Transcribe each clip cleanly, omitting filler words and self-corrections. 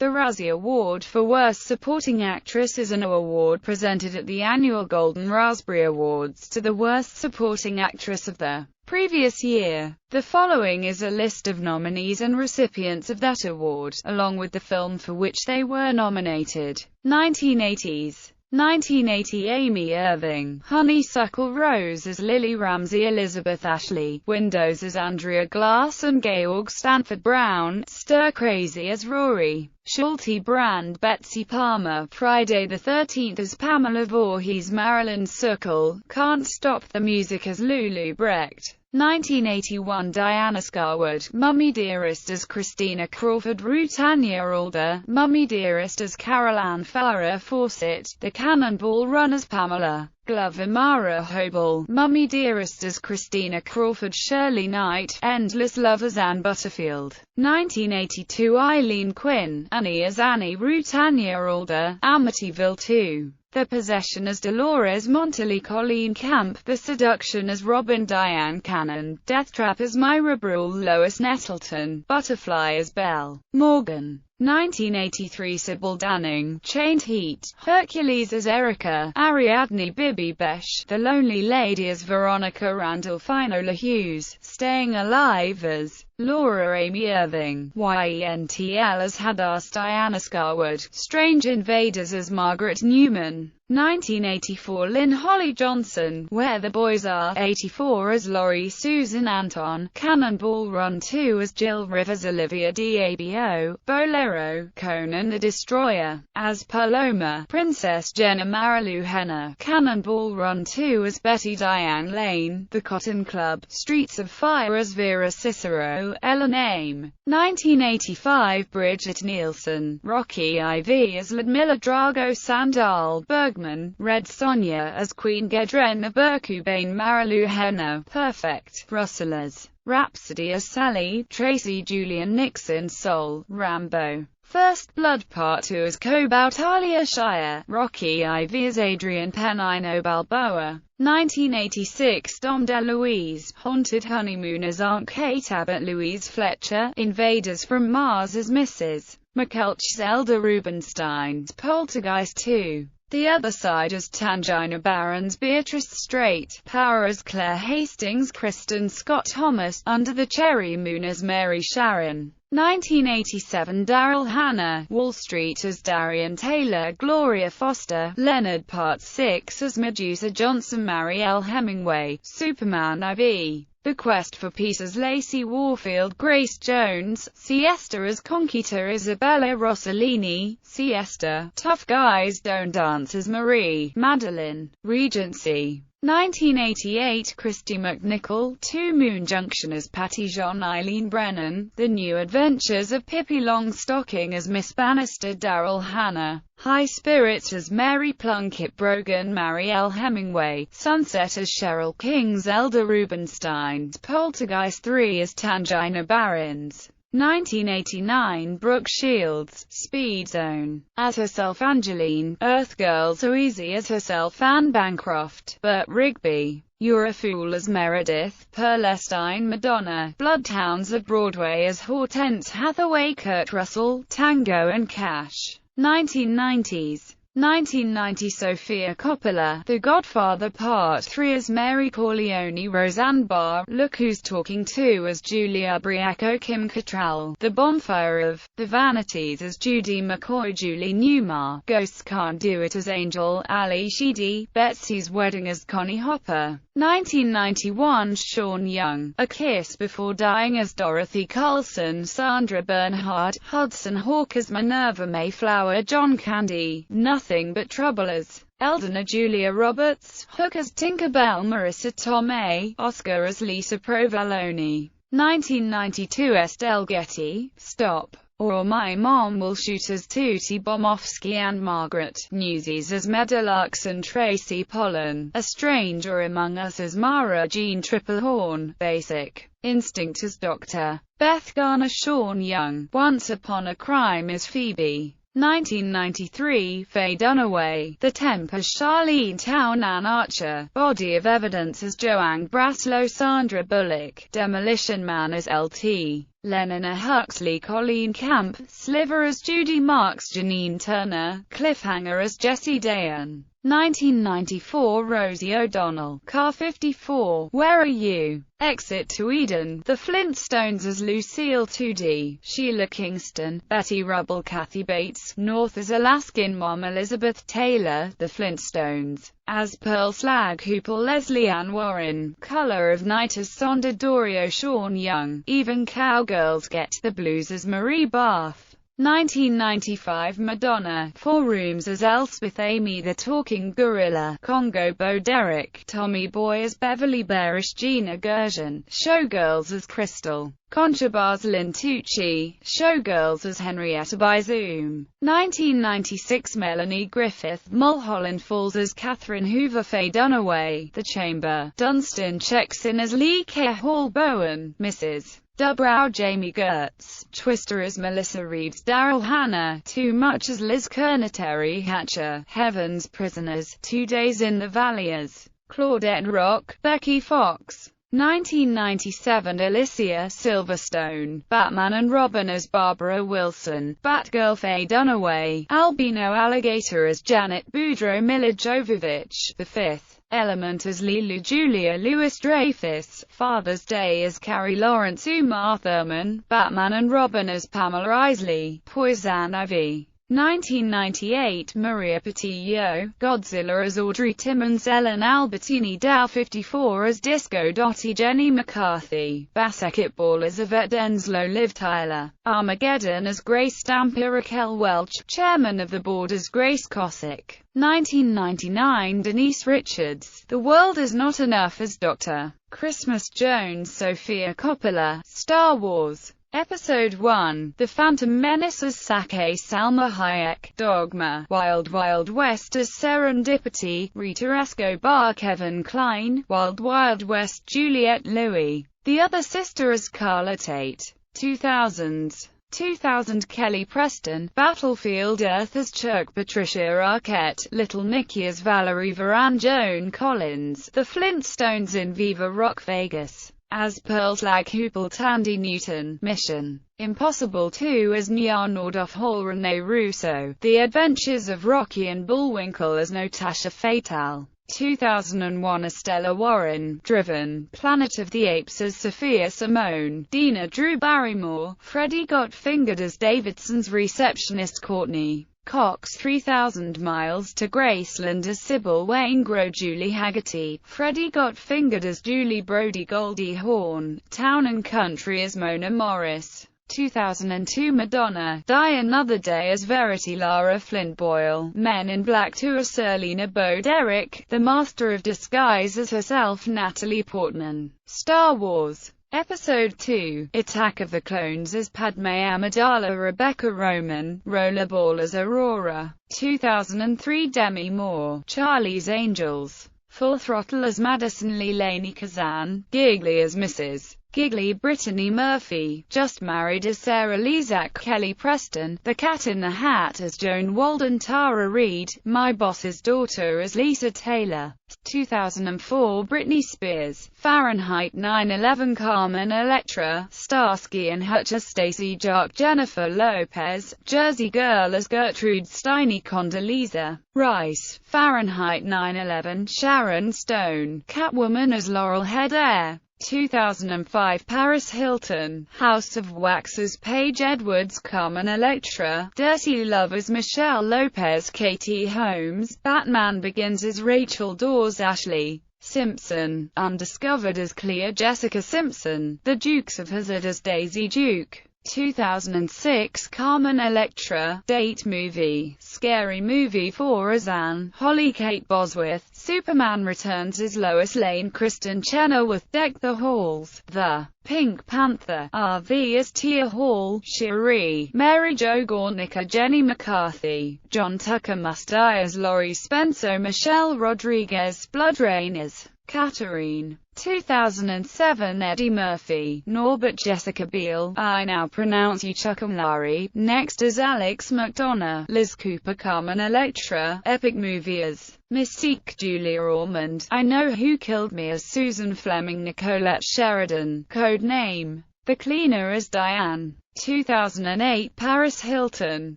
The Razzie Award for Worst Supporting Actress is an award presented at the annual Golden Raspberry Awards to the worst supporting actress of the previous year. The following is a list of nominees and recipients of that award, along with the film for which they were nominated. 1980s. 1980 Amy Irving, Honeysuckle Rose as Lily Ramsey, Elizabeth Ashley, Windows as Andrea Glass and Georg Stanford Brown, Stir Crazy as Rory Schulte Brand, Betsy Palmer, Friday the 13th as Pamela Voorhees, Marilyn Suckel, Can't Stop the Music as Lulu Brecht. 1981 Diana Scarwood, Mummy Dearest as Christina Crawford, Rutanya Alder, Mummy Dearest as Carol Ann Farrah Fawcett, The Cannonball Run as Pamela Glover, Mara Hobel, Mummy Dearest as Christina Crawford, Shirley Knight, Endless Love as Anne Butterfield. 1982 Eileen Quinn, Annie as Annie, Rutanya Alder, Amityville 2. The Possession as Dolores Montley, Colleen Camp, The Seduction as Robin Diane Cannon, Death Trap as Myra Brule, Lois Nettleton, Butterfly as Belle Morgan. 1983 Sybil Danning, Chained Heat, Hercules as Erica, Ariadne Bibi Besh, The Lonely Lady as Veronica Randall, Finola Hughes, Staying Alive as Laura Amy Irving, YENTL as Hadass Diana Scarwood, Strange Invaders as Margaret Newman. 1984 Lynn Holly Johnson, Where the Boys Are, 84 as Laurie Susan Anton, Cannonball Run 2 as Jill Rivers, Olivia D'Abo, Bolero, Conan the Destroyer, as Paloma, Princess Jenna, Marilu Henner, Cannonball Run 2 as Betty Diane Lane, The Cotton Club, Streets of Fire as Vera Cicero, Ellen Aim. 1985 Brigitte Nielsen, Rocky IV as Ludmilla Drago, Sandal Bergman, Red Sonja as Queen Gedrena Berkubane, Marilu Henner, Perfect, Russell as Rhapsody as Sally, Tracy Julian Nixon, Soul, Rambo, First Blood Part 2 as Cobalt, Talia Shire, Rocky IV as Adrian Penino Balboa. 1986 Dom DeLuise, Haunted Honeymoon as Aunt Kate Abbott, Louise Fletcher, Invaders from Mars as Mrs. McKeltch, Zelda Rubinstein, Poltergeist 2. The Other Side as Tangina Barons, Beatrice Straight, Power as Claire Hastings, Kristen Scott Thomas, Under the Cherry Moon as Mary Sharon. 1987 Daryl Hannah, Wall Street as Darian Taylor, Gloria Foster, Leonard Part 6 as Medusa Johnson, Mariel Hemingway, Superman IV. The Quest for Peace as Lacey Warfield, Grace Jones, Siesta as Conquita, Isabella Rossellini, Siesta, Tough Guys Don't Dance as Marie Madeline, Regency. 1988 Kristy McNichol, Two Moon Junction as Patty Jean, Eileen Brennan, The New Adventures of Pippi Longstocking as Miss Bannister, Daryl Hannah, High Spirits as Mary Plunkett Brogan, Mariel Hemingway, Sunset as Cheryl King, Zelda Rubinstein, Poltergeist 3 as Tangina Barons. 1989 Brooke Shields, Speed Zone, as herself Angeline, Earth Girl So Easy as herself Anne Bancroft, Burt Rigby, You're a Fool as Meredith, Pearlestein Madonna, Bloodhounds of Broadway as Hortense Hathaway, Kurt Russell, Tango and Cash. 1990s. 1990 Sofia Coppola, The Godfather Part 3 as Mary Corleone, Roseanne Barr, Look Who's Talking To as Julia Briaco, Kim Cattrall, The Bonfire of the Vanities as Judy McCoy, Julie Newmar, Ghosts Can't Do It as Angel, Ali Sheedy, Betsy's Wedding as Connie Hopper. 1991 Sean Young, A Kiss Before Dying as Dorothy Carlson, Sandra Bernhard, Hudson Hawk as Minerva Mayflower, John Candy, Nothing But Trouble as Eldona Julia Roberts, Hook as Tinkerbell, Marisa Tomei, Oscar as Lisa Provolone. 1992 Estelle Getty, Stop, or My Mom Will Shoot as Tootie Bomofsky and Margaret, Newsies as Meadowlarks and Tracy Pollan, A Stranger Among Us as Mara Jean Triplehorn, Basic Instinct as Dr. Beth Garner, Sean Young, Once Upon a Crime as Phoebe. 1993 Faye Dunaway, The Temp as Charlene Town, Ann Archer, Body of Evidence as Joanne Braslow, Sandra Bullock, Demolition Man as LT. Lenina Huxley, Colleen Camp, Sliver as Judy Marks, Janine Turner, Cliffhanger as Jessie Dayan. 1994 Rosie O'Donnell, Car 54, Where Are You? Exit to Eden, The Flintstones as Lucille 2D, Sheila Kingston, Betty Rubble, Kathy Bates, North as Alaskan Mom, Elizabeth Taylor, The Flintstones as Pearl Slag Hoople, Leslie Ann Warren, Color of Night as Sonda Dorio, Sean Young, Even Cowgirls Get the Blues as Marie Barth. 1995 Madonna, Four Rooms as Elspeth Amy the Talking Gorilla, Congo Bo Derek, Tommy Boy as Beverly Bearish, Gina Gershon, Showgirls as Crystal, Concha Bar's Lynn Tucci, Showgirls as Henrietta by Zoom. 1996 Melanie Griffith, Mulholland Falls as Catherine Hoover, Faye Dunaway, The Chamber, Dunstan checks in as Lee K. Hall Bowen, Mrs. Dubrow, Jamie Gertz, Twister as Melissa Reeves, Daryl Hannah, Too Much as Liz Kerner, Terry Hatcher, Heaven's Prisoners, 2 Days in the Valley as Claudette Rock, Becky Fox. 1997 Alicia Silverstone, Batman and Robin as Barbara Wilson, Batgirl Faye Dunaway, Albino Alligator as Janet Boudreaux, Mila Jovovich, The Fifth Element as Lilu Julia Louis-Dreyfus, Father's Day as Carrie Lawrence, Uma Thurman, Batman and Robin as Pamela Isley, Poison Ivy. 1998 Maria Patillo, Godzilla as Audrey Timmons, Ellen Albertini, Dow 54 as Disco Dottie, Jenny McCarthy, Basketball as Yvette Denslow, Liv Tyler, Armageddon as Grace Stamper, Raquel Welch, Chairman of the Board as Grace Cossack. 1999 Denise Richards, The World Is Not Enough as Dr. Christmas Jones, Sofia Coppola, Star Wars Episode 1, The Phantom Menace as Sake Salma Hayek, Dogma, Wild Wild West as Serendipity, Rita Escobar, Kevin Kline, Wild Wild West, Juliette Louis, The Other Sister as Carla Tate. 2000s 2000 Kelly Preston, Battlefield Earth as Chuck, Patricia Arquette, Little Nicky as Valerie Varan, Joan Collins, The Flintstones in Viva Rock Vegas as Pearl Slag Hoople, Thandie Newton, Mission Impossible 2 as Nya Nordhoff Hall, Rene Russo, The Adventures of Rocky and Bullwinkle as Natasha Fatal. 2001 Estella Warren, Driven, Planet of the Apes as Sophia Simone, Dina Drew Barrymore, Freddie Got Fingered as Davidson's receptionist Courtney Cox, 3000 Miles to Graceland as Sybil Waingro, Julie Haggerty, Freddie Got Fingered as Julie Brody, Goldie Hawn, Town and Country as Mona Morris. 2002 Madonna, Die Another Day as Verity, Lara Flynn Boyle, Men in Black 2 as Serlina Bo Derek, The Master of Disguise as herself, Natalie Portman. Star Wars Episode 2, Attack of the Clones as Padme Amidala, Rebecca Roman, Rollerball as Aurora. 2003 Demi Moore, Charlie's Angels, Full Throttle as Madison Lee, Lainey Kazan, Giggly as Mrs. Giggly, Brittany Murphy, Just Married as Sarah Lizak, Kelly Preston, The Cat in the Hat as Joan Walden, Tara Reid, My Boss's Daughter as Lisa Taylor. 2004 Britney Spears, Fahrenheit 9/11, Carmen Electra, Starsky and Hutch as Stacey Jark, Jennifer Lopez, Jersey Girl as Gertrude Steiny, Condoleezza Rice, Fahrenheit 9/11, Sharon Stone, Catwoman as Laurel Headair. 2005 Paris Hilton, House of Wax as Paige Edwards, Carmen Electra, Dirty Love as Michelle Lopez, Katie Holmes, Batman Begins as Rachel Dawes, Ashlee Simpson, Undiscovered as Clea Jessica Simpson, The Dukes of Hazzard as Daisy Duke. 2006 Carmen Electra, Date Movie, Scary Movie 4 as Anne, Holly Kate Bosworth, Superman Returns as Lois Lane, Kristen Chenoweth, Deck the Halls, The Pink Panther, RV as Tia Hall, Cherie, Mary Jo Gornicker, Jenny McCarthy, John Tucker Must Die as Laurie Spencer, Michelle Rodriguez, Blood Rain as Katarine. 2007 Eddie Murphy, Norbert Jessica Biel, I Now Pronounce You, Chuckamlari, Next as Alex McDonough, Liz Cooper, Carmen Electra, Epic Movie as Mystique, Julia Ormond, I Know Who Killed Me as Susan Fleming, Nicollette Sheridan, Code Name The Cleaner as Diane. 2008 Paris Hilton.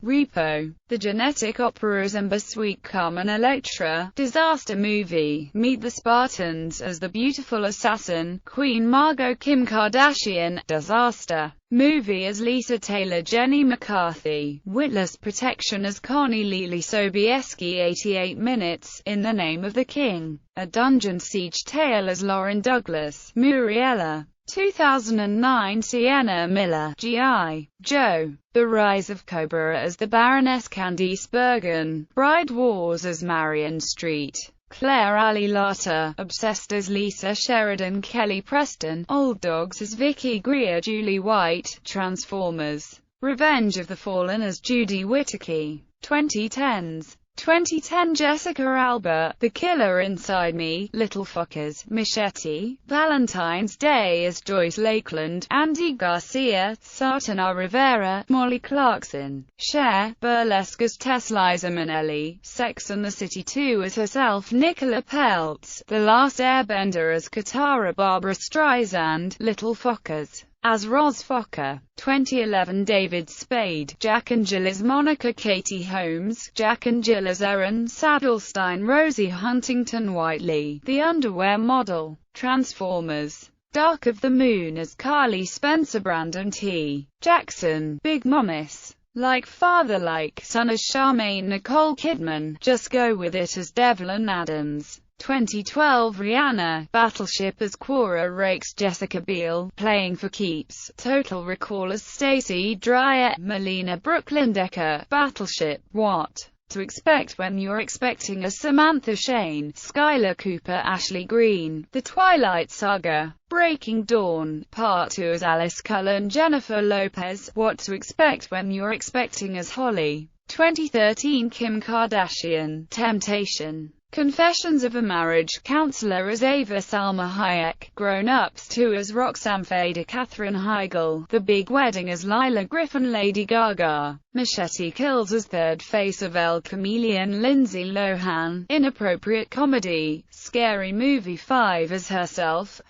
Repo. The Genetic Opera's Sweet Carmen Electra. Disaster movie. Meet the Spartans as the beautiful assassin, Queen Margot Kim Kardashian. Disaster movie as Lisa Taylor Jenny McCarthy. Witless Protection as Connie Lily Sobieski. 88 Minutes. In the Name of the King. A Dungeon Siege Tale as Lauren Douglas. Muriella. 2009 Sienna Miller. G.I. Joe. The Rise of Cobra as the Baroness Candice Bergen. Bride Wars as Marion Street. Claire Ali Lata. Obsessed as Lisa Sheridan. Kelly Preston. Old Dogs as Vicky Greer. Julie White. Transformers. Revenge of the Fallen as Judy Whittaker. 2010s. 2010 Jessica Alba. The Killer Inside Me. Little Fuckers. Machete. Valentine's Day as Joyce Lakeland. Andy Garcia. Satana Rivera. Molly Clarkson. Cher. Burlesque as Tess Liza Minnelli. Sex and the City 2 as herself. Nicola Peltz. The Last Airbender as Katara. Barbara Streisand. Little Fuckers as Roz Fokker. 2011 David Spade. Jack and Jill as Monica Katie Holmes. Jack and Jill as Erin Sadelstein. Rosie Huntington Whiteley. The Underwear Model. Transformers. Dark of the Moon as Carly Spencer. Brandon T. Jackson. Big Mommis. Like Father Like Son as Charmaine Nicole Kidman. Just Go With It as Devlin Adams. 2012 Rihanna. Battleship as Quora Rakes. Jessica Biel. Playing for Keeps. Total Recall as Stacey Dreyer. Melina Brooklyn Decker. Battleship. What to Expect When You're Expecting as Samantha Shane. Skylar Cooper. Ashley Green. The Twilight Saga. Breaking Dawn. Part 2 as Alice Cullen. Jennifer Lopez. What to Expect When You're Expecting as Holly. 2013 Kim Kardashian. Temptation. Confessions of a Marriage Counselor as Ava Salma Hayek. Grown Ups 2 as Roxanne Fader. Katherine Heigl. The Big Wedding as Lila Griffin. Lady Gaga. Machete Kills as Third Face of El Chameleon. Lindsay Lohan. Inappropriate Comedy. Scary Movie 5 as Herself.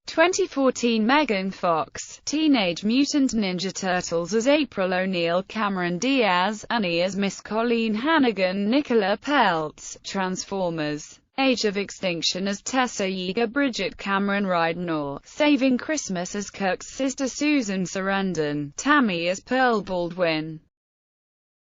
2014 Megan Fox. Teenage Mutant Ninja Turtles as April O'Neil. Cameron Diaz. Annie as Miss Colleen Hannigan. Nicola Peltz. Transformers. Age of Extinction as Tessa Yeager. Bridget Cameron Ridenour. Saving Christmas as Kirk's sister Susan Sarandon. Tammy as Pearl Baldwin.